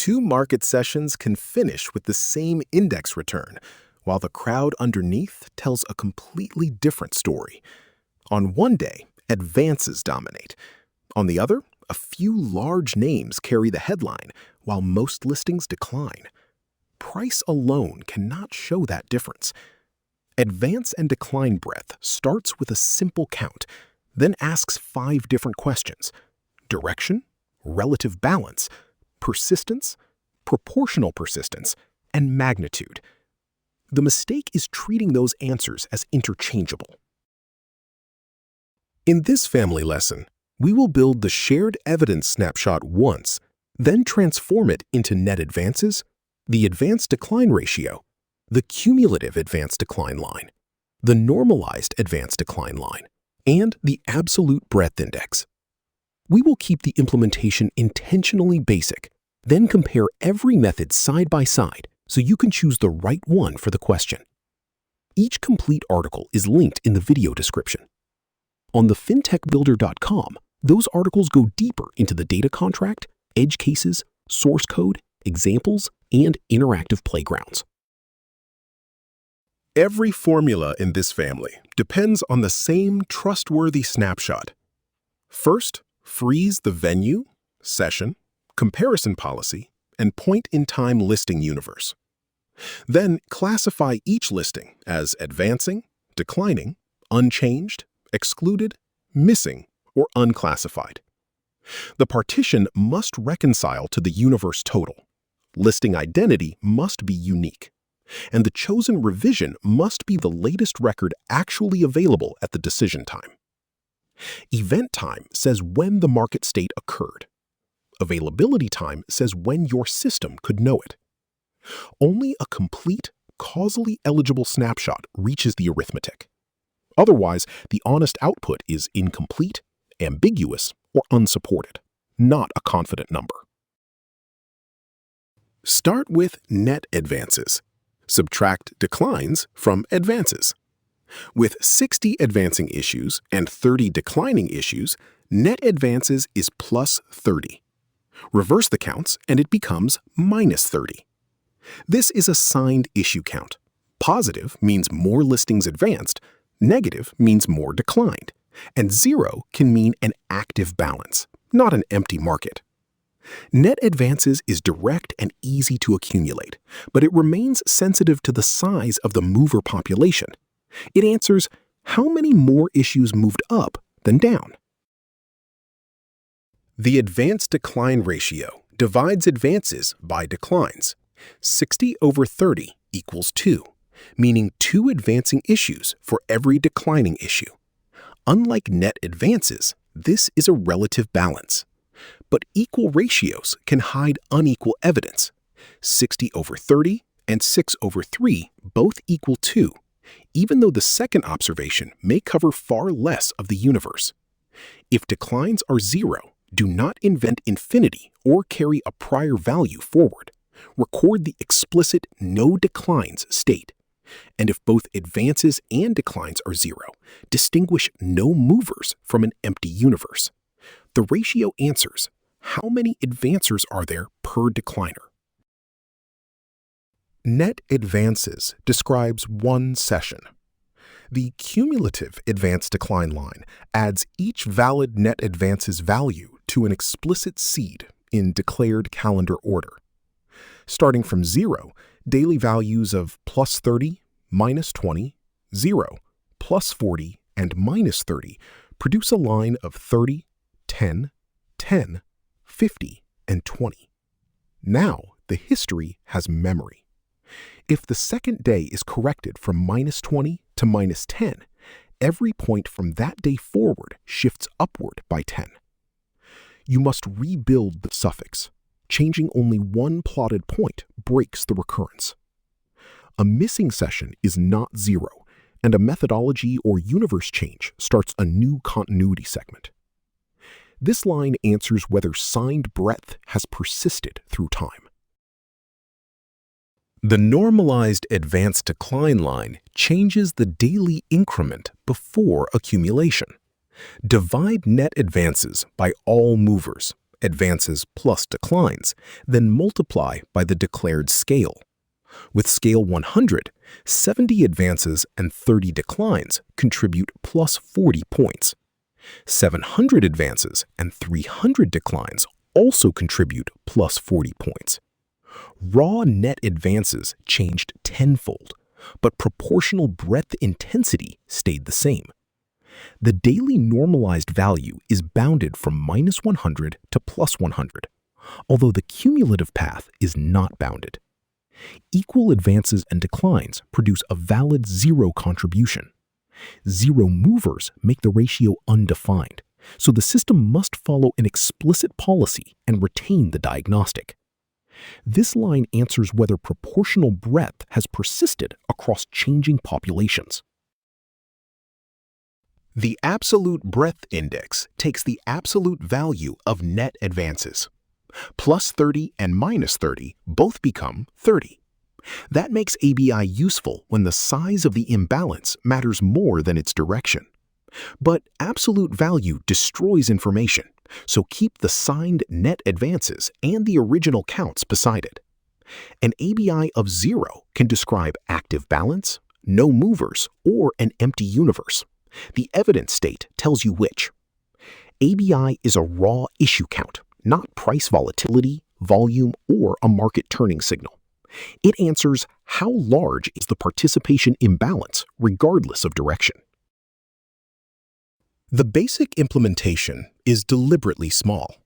Two market sessions can finish with the same index return, while the crowd underneath tells a completely different story. On one day, advances dominate. On the other, a few large names carry the headline, while most listings decline. Price alone cannot show that difference. Advance and decline breadth starts with a simple count, then asks 5 different questions: direction, relative balance, persistence, proportional persistence, and magnitude. The mistake is treating those answers as interchangeable. In this family lesson, we will build the shared evidence snapshot once, then transform it into net advances, the advance decline ratio, the cumulative advance decline line, the normalized advance decline line, and the absolute breadth index. We will keep the implementation intentionally basic, then compare every method side by side so you can choose the right one for the question. Each complete article is linked in the video description. On the fintechbuilder.com, those articles go deeper into the data contract, edge cases, source code, examples, and interactive playgrounds. Every formula in this family depends on the same trustworthy snapshot. First, freeze the venue, session, comparison policy, and point-in-time listing universe. Then classify each listing as advancing, declining, unchanged, excluded, missing, or unclassified. The partition must reconcile to the universe total. Listing identity must be unique, and the chosen revision must be the latest record actually available at the decision time. Event time says when the market state occurred. Availability time says when your system could know it. Only a complete, causally eligible snapshot reaches the arithmetic. Otherwise, the honest output is incomplete, ambiguous, or unsupported, not a confident number. Start with net advances. Subtract declines from advances. With 60 advancing issues and 30 declining issues, net advances is plus 30. Reverse the counts and it becomes minus 30. This is a signed issue count. Positive means more listings advanced, negative means more declined, and 0 can mean an active balance, not an empty market. Net advances is direct and easy to accumulate, but it remains sensitive to the size of the mover population. It answers how many more issues moved up than down. The advance decline ratio divides advances by declines. 60 over 30 equals 2, meaning 2 advancing issues for every declining issue. Unlike net advances, this is a relative balance. But equal ratios can hide unequal evidence. 60 over 30 and 6 over 3 both equal 2, even though the second observation may cover far less of the universe. If declines are 0, do not invent infinity or carry a prior value forward. Record the explicit no declines state. And if both advances and declines are 0, distinguish no movers from an empty universe. The ratio answers how many advancers are there per decliner. Net advances describes one session. The cumulative advance decline line adds each valid net advances value to an explicit seed in declared calendar order. Starting from 0, daily values of plus 30, minus 20, 0, plus 40, and minus 30 produce a line of 30, 10, 10, 50, and 20. Now the history has memory. If the second day is corrected from minus 20 to minus 10, every point from that day forward shifts upward by 10. You must rebuild the suffix. Changing only one plotted point breaks the recurrence. A missing session is not 0, and a methodology or universe change starts a new continuity segment. This line answers whether signed breadth has persisted through time. The normalized advance decline line changes the daily increment before accumulation. Divide net advances by all movers advances plus declines, then multiply by the declared scale. With scale 100, 70 advances and 30 declines contribute plus 40 points. 700 advances and 300 declines also contribute plus 40 points. Raw net advances changed tenfold, but proportional breadth intensity stayed the same. The daily normalized value is bounded from -100 to +100, although the cumulative path is not bounded. Equal advances and declines produce a valid zero contribution. Zero movers make the ratio undefined, so the system must follow an explicit policy and retain the diagnostic. This line answers whether proportional breadth has persisted across changing populations. The absolute breadth index takes the absolute value of net advances. Plus 30 and minus 30 both become 30. That makes ABI useful when the size of the imbalance matters more than its direction. But absolute value destroys information, so keep the signed net advances and the original counts beside it. An ABI of 0 can describe active balance, no movers, or an empty universe. The evidence state tells you which. ABI is a raw issue count, not price volatility, volume, or a market turning signal. It answers how large is the participation imbalance regardless of direction. The basic implementation is deliberately small.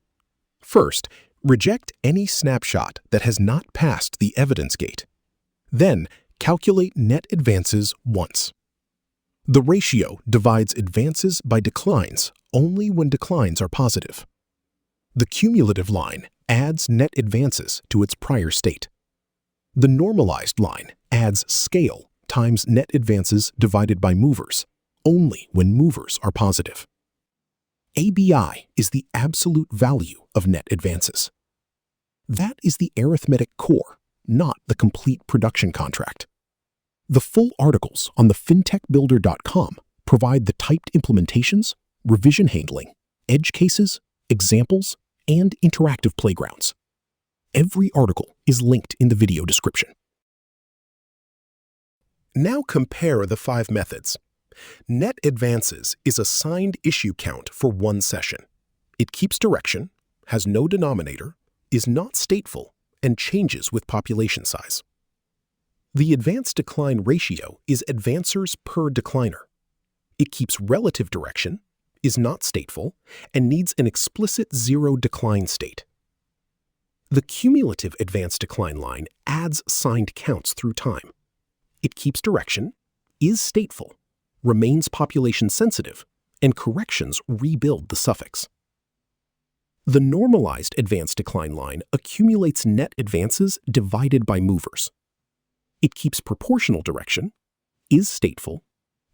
First, reject any snapshot that has not passed the evidence gate. Then, calculate net advances once. The ratio divides advances by declines only when declines are positive. The cumulative line adds net advances to its prior state. The normalized line adds scale times net advances divided by movers, only when movers are positive. ABI is the absolute value of net advances. That is the arithmetic core, not the complete production contract. The full articles on the fintechbuilder.com provide the typed implementations, revision handling, edge cases, examples, and interactive playgrounds. Every article is linked in the video description. Now compare the 5 methods. Net advances is a signed issue count for one session. It keeps direction, has no denominator, is not stateful, and changes with population size. The advance decline ratio is advancers per decliner. It keeps relative direction, is not stateful, and needs an explicit zero decline state. The cumulative advance decline line adds signed counts through time. It keeps direction, is stateful, remains population sensitive, and corrections rebuild the suffix. The normalized advance decline line accumulates net advances divided by movers. It keeps proportional direction, is stateful,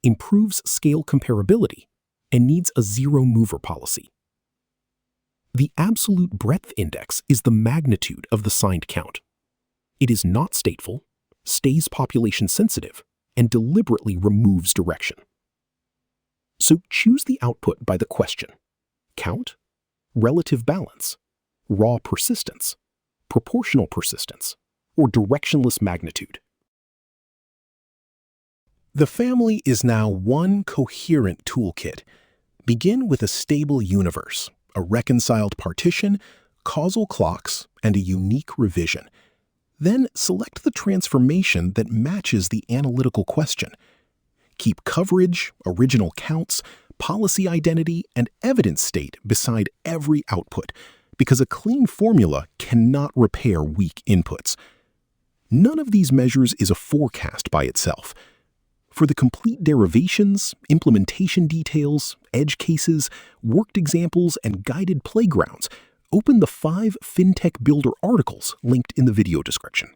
improves scale comparability, and needs a zero mover policy. The absolute breadth index is the magnitude of the signed count. It is not stateful, stays population sensitive, and deliberately removes direction. So choose the output by the question: count, relative balance, raw persistence, proportional persistence, or directionless magnitude. The family is now one coherent toolkit. Begin with a stable universe, a reconciled partition, causal clocks, and a unique revision. Then select the transformation that matches the analytical question. Keep coverage, original counts, policy identity, and evidence state beside every output, because a clean formula cannot repair weak inputs. None of these measures is a forecast by itself. For the complete derivations, implementation details, edge cases, worked examples, and guided playgrounds, open the 5 FinTech Builder articles linked in the video description.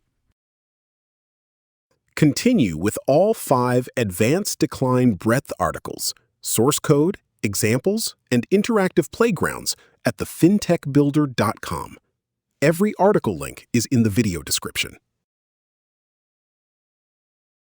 Continue with all 5 advanced decline breadth articles, source code, examples, and interactive playgrounds at thefintechbuilder.com. Every article link is in the video description.